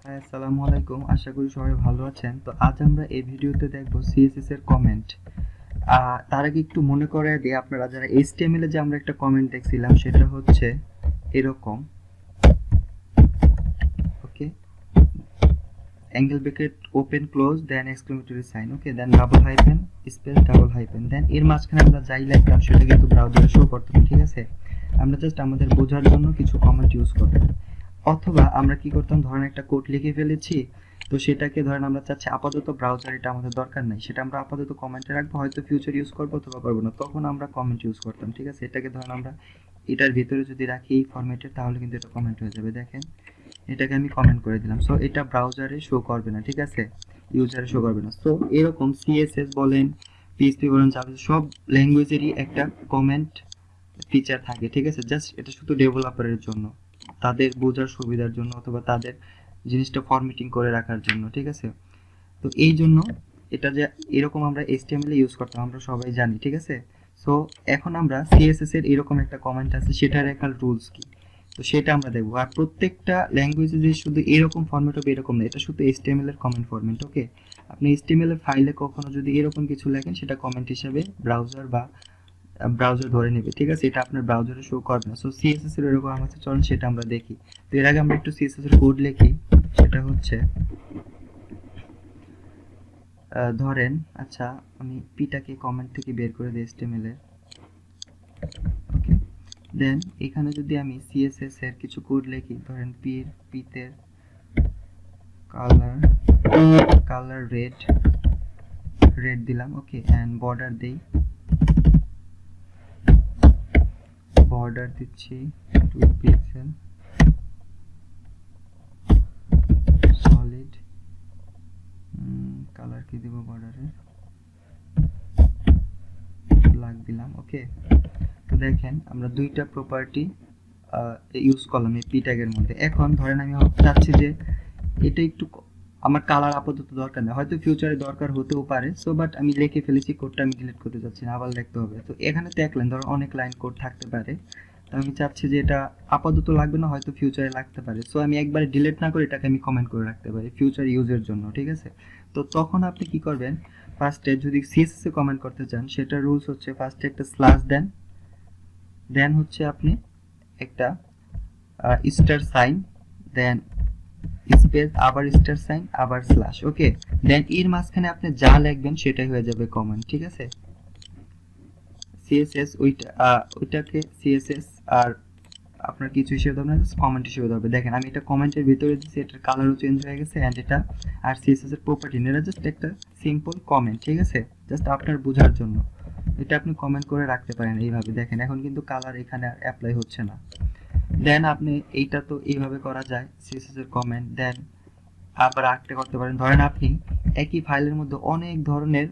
হ্যাঁ, আসসালামু আলাইকুম। আশা করি সবাই ভালো আছেন। তো আজ আমরা এই ভিডিওতে দেখব সিএসএস এর কমেন্ট। তার আগে একটু মনে করায় দিই, আপনারা যারা এইচটিএমএল এ যে আমরা একটা কমেন্ট দেখছিলাম সেটা হচ্ছে এরকম। Okay, angle bracket open close then exclamatory sign, okay, then double hyphen space double hyphen, then এর মাঝখানে আমরা যাই লিখলাম সেটা কিন্তু ব্রাউজারে শো করতে হবে, ঠিক আছে? আমরা জাস্ট আমাদের বোঝার জন্য কিছু কমেন্ট ইউজ করব। অথবা আমরা কি করতাম, ধরেন একটা কোড লিখে ফেলেছি, তো সেটাকে ধরেন আমরা চাচ্ছি আপাতত ব্রাউজার, এটা আমাদের দরকার নাই, সেটা আমরা আপাতত কমেন্টে রাখবো, হয়তো ফিউচার ইউজ করবো অথবা করবো না, তখন আমরা কমেন্ট ইউজ করতাম, ঠিক আছে? এটাকে ধরেন আমরা এটার ভিতরে যদি রাখি এই ফরম্যাটে, তাহলে কিন্তু এটা কমেন্ট হয়ে যাবে। দেখেন, এটাকে আমি কমেন্ট করে দিলাম, সো এটা ব্রাউজারে শো করবে না, ঠিক আছে? ইউজারে শো করবে না। সো এরকম সিএসএস বলেন, পিএইচপি বলেন, জাভা, সব ল্যাঙ্গুয়েজেরই একটা কমেন্ট ফিচার থাকে, ঠিক আছে? জাস্ট এটা শুধু ডেভেলপারের জন্য, তাদের বোঝার সুবিধার জন্য অথবা তাদের জিনিসটা ফরম্যাটিং করে রাখার জন্য, ঠিক আছে? তো এই জন্য এটা যে এরকম আমরা এইচটিএমএল এ ইউজ করতাম আমরা সবাই জানি, ঠিক আছে? সো এখন আমরা সিএসএস এর এরকম একটা কমেন্ট আছে, সেটার একটা রুলস কি, তো সেটা আমরা দেখবো। আর প্রত্যেকটা ল্যাঙ্গুয়েজে যে শুধু এরকম ফরম্যাট হবে এরকম না, এটা শুধু এইচটিএমএল এর কমেন্ট ফরম্যাট, ওকে? আপনি এইচটিএমএল এর ফাইলে কখনো যদি এরকম কিছু লেখেন, সেটা কমেন্ট হিসেবে ব্রাউজার ধরে নেবে, ঠিক আছে? এটা আপনার ব্রাউজারে শো করবে না। সো সিএসএস এর এরকম আছে, চলুন সেটা আমরা দেখি। তো এর আগে আমরা একটু সিএসএস এর কোড লিখি। সেটা হচ্ছে ধরেন, আচ্ছা, আমি পিটাকে কমেন্ট থেকে বের করে দিই এইচটিএমএল এর, ওকে। দেন এখানে যদি আমি সিএসএস এর কিছু কোড লিখি, ধরেন পিতে কালার কালার রেড দিলাম, ওকে, এন্ড বর্ডার দেই, বর্ডার দিচ্ছি 2 পিক্সেল, সলিড কালার কি দেব, বর্ডারের ব্ল্যাক দিলাম, ওকে। তো দেখেন আমরা দুইটা প্রপার্টি ইউজ করলাম এই পি ট্যাগের মধ্যে। এখন ধরেন আমি চাচ্ছি যে এটা একটু আমার কালার আপাতত দরকার নেই, হয়তো ফিউচারে দরকার হতেও পারে, সো বাট আমি লিখে ফেলেছি, কোডটা আমি ডিলিট করতে চাচ্ছি না, আবার লিখতে হবে। তো এখানে তো এক লাইন, ধরো অনেক লাইন কোড থাকতে পারে, তো আমি চাচ্ছি যে এটা আপাতত লাগবে না, হয়তো ফিউচারে লাগতে পারে, সো আমি একবারে ডিলিট না করে এটাকে আমি কমেন্ট করে রাখতে পারি ফিউচার ইউজের জন্য, ঠিক আছে? তো তখন আপনি কি করবেন, ফার্স্টে যদি সিএসএস এ কমেন্ট করতে চান, সেটা রুলস হচ্ছে ফার্স্টে একটা স্ল্যাশ দেন, দেন হচ্ছে আপনি একটা স্টার সাইন, দেন স্পেস, আবার স্টার সাইন, আবার স্ল্যাশ, ওকে। দেন এর মাঝখানে আপনি যা লিখবেন সেটাই হয়ে যাবে কমেন্ট, ঠিক আছে? সিএসএস ওইটাকে সিএসএস আর আপনার কিছু হিসেবে ধরবেন না, কমেন্ট হিসেবে ধরবে। দেখেন আমি এটা কমেন্টের ভিতরে দিচ্ছি, এটার কালারও চেঞ্জ হয়ে গেছে, এন্ড এটা আর সিএসএস এর প্রপার্টি না, এটা জাস্ট একটা সিম্পল কমেন্ট, ঠিক আছে? জাস্ট আপনার বোঝার জন্য এটা আপনি কমেন্ট করে রাখতে পারেন এইভাবে। দেখেন এখন কিন্তু কালার এখানে আর অ্যাপ্লাই হচ্ছে না। দেন আপনি এইটা তো এইভাবে করা যায় সিএসএস এর কমেন্ট। দেন আবার আরেকটা করতে পারেন, ধরেন আপনি একই ফাইলের মধ্যে অনেক ধরনের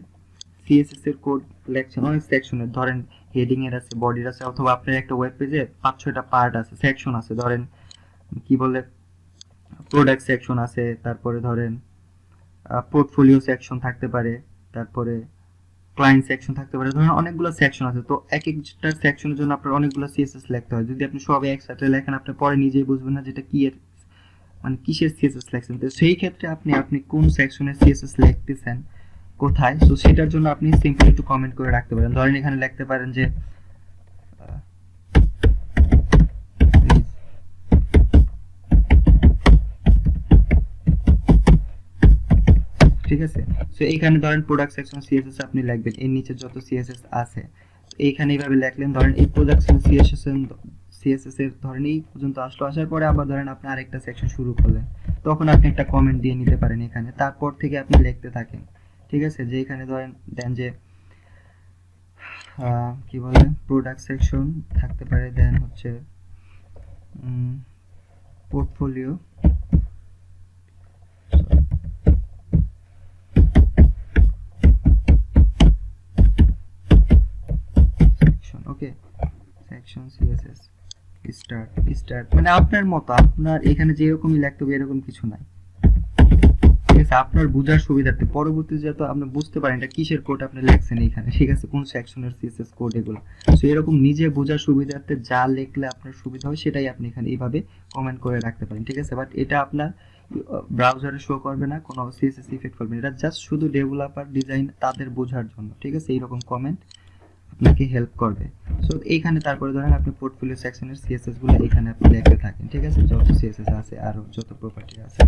সিএসএস এর কোড লেখছেন, অনেক সেকশনের, ধরেন হেডিং এর আছে, বডির আছে, অথবা আপনার একটা ওয়েব পেজে 5-6টা পার্ট আছে, সেকশন আছে, ধরেন কি বলে প্রোডাক্ট সেকশন আছে, তারপরে ধরেন পোর্টফোলিও সেকশন থাকতে পারে, তারপরে ক্লায়েন্ট সেকশন থাকতে পারে, ধরেন অনেকগুলো সেকশন আছে। তো এক একটা সেকশনের জন্য আপনার অনেকগুলো সিএসএস লিখতে হয়, যদি আপনি সব একসাথে লেখেন আপনি পরে নিজেই বুঝবেন না যেটা কি এর মানে কিসের সিএসএস লিখছেন। তো সেই ক্ষেত্রে আপনি কোন সেকশনের সিএসএস লিখতেছেন কোথায়, তো সেটার জন্য আপনি সিম্পল একটু কমেন্ট করে রাখতে পারেন। ধরেন এখানে লিখতে পারেন যে ঠিক আছে? সো এখানে ধরেন প্রোডাক্ট সেকশন সিএসএস আপনি লিখবেন, এর নিচে যত সিএসএস আছে এইখানে এইভাবে লিখলেন, ধরেন এই প্রোডাকশন সিএসএস এর ধরেন এই পর্যন্ত আসলো, আসার পরে আবার ধরেন আপনি আরেকটা সেকশন শুরু করলেন, তখন আপনি একটা কমেন্ট দিয়ে নিতে পারেন এখানে, তারপর থেকে আপনি লিখতে থাকেন, ঠিক আছে? যে এখানে ধরেন দেন যে কি বলে প্রোডাক্ট সেকশন থাকতে পারে, দেন হচ্ছে পোর্টফোলিও সেকশন, ওকে, সেকশন সিএসএস স্টার্ট মানে আপনার মতো, আপনার এখানে যেরকমই লিখতে হবে এরকম কিছু নাই, ঠিক আছে? আপনার বোঝার সুবিধার্থে পরবর্তীতে যাতে আপনি বুঝতে পারেন এটা কিসের কোড আপনি লিখছেন এখানে, ঠিক আছে? কোন সেকশনের সিএসএস কোড এগুলো। সো এরকম নিজে বোঝার সুবিধার্থে যা লিখলে আপনার সুবিধা হয় সেটাই আপনি এখানে এইভাবে কমেন্ট করে রাখতে পারেন, ঠিক আছে? বাট এটা আপনার ব্রাউজারে শো করবে না, কোনো সিএসএস ইফেক্ট করবে না। এটা জাস্ট শুধু ডেভেলপার ডিজাইন তাদের বোঝার জন্য, ঠিক আছে? এইরকম কমেন্ট আপনাকে হেল্প করবে। সো এইখানে তারপরে ধরেন আপনি পোর্টফোলিও সেকশনের সিএসএস গুলো এখানে আপনি লিখতে থাকেন, ঠিক আছে? যত সিএসএস আছে আর যত প্রপার্টি আছে,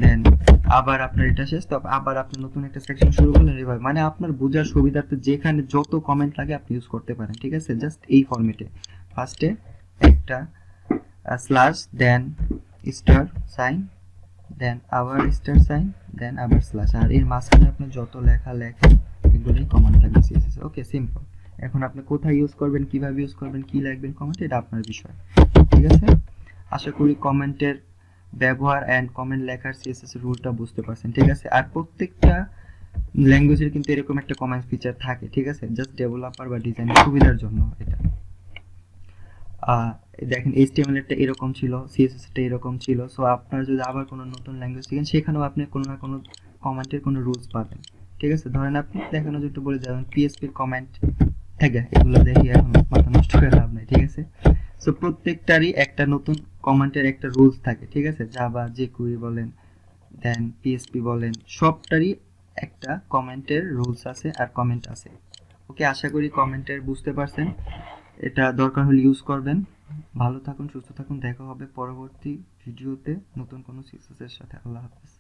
দেন আবার আপনার এটা শেষ, তো আবার আপনি নতুন একটা সেকশন শুরু করলেন এভাবে। মানে আপনার বোঝার সুবিধার্থে যেখানে যত কমেন্ট লাগে আপনি ইউজ করতে পারেন, ঠিক আছে? জাস্ট এই ফরম্যাটে ফার্স্টে একটা স্ল্যাশ, দেন স্টার সাইন, দেন আবার স্টার সাইন, দেন আবার স্ল্যাশ, আর এর মাঝখানে আপনি যত লেখা লেখেন এগুলোই কমেন্ট থাকবে সিএসএস। ওকে, সিম্পল। এখন আপনি কোথায় ইউজ করবেন, কিভাবে ইউজ করবেন, কি লিখবেন কমেন্ট, এটা আপনার বিষয়, ঠিক আছে? আশা করি কমেন্টের ব্যবহার এন্ড কমেন্ট লেখার সিএসএস রুলটা বুঝতে পারছেন, ঠিক আছে? আর প্রত্যেকটা ল্যাঙ্গুয়েজের কিন্তু এরকম একটা কমেন্ট ফিচার থাকে, ঠিক আছে? জাস্ট ডেভেলপার বা ডিজাইনের সুবিধার জন্য এটা। দেখেন HTML এরটা এরকম ছিল, CSS টা এরকম ছিল। সো আপনারা যদি আবার কোনো নতুন ল্যাঙ্গুয়েজ শিখেন সেখানেও আপনি কোনো না কোনো কমেন্টের কোনো রুলস পাবেন, ঠিক আছে? ধরেন আপনি দেখানো একটু বলে যাবেন PHP এর কমেন্ট থাকে, এগুলো দেখি এখন মাথা নষ্ট করে লাভ নাই, ঠিক আছে? সো প্রত্যেকটারই একটা নতুন কমেন্টের একটা রুলস থাকে, ঠিক আছে? জাভা, jQuery বলেন, দেন PHP বলেন, সবটারই একটা কমেন্টের রুলস আছে আর কমেন্ট আছে। ওকে, আশা করি কমেন্টের বুঝতে পারছেন। এটা দরকার হলে ইউজ করবেন। ভালো থাকুন, সুস্থ থাকুন, দেখা হবে পরবর্তী ভিডিওতে নতুন কোনো সিক্সেসের সাথে। আল্লাহ হাফেজ।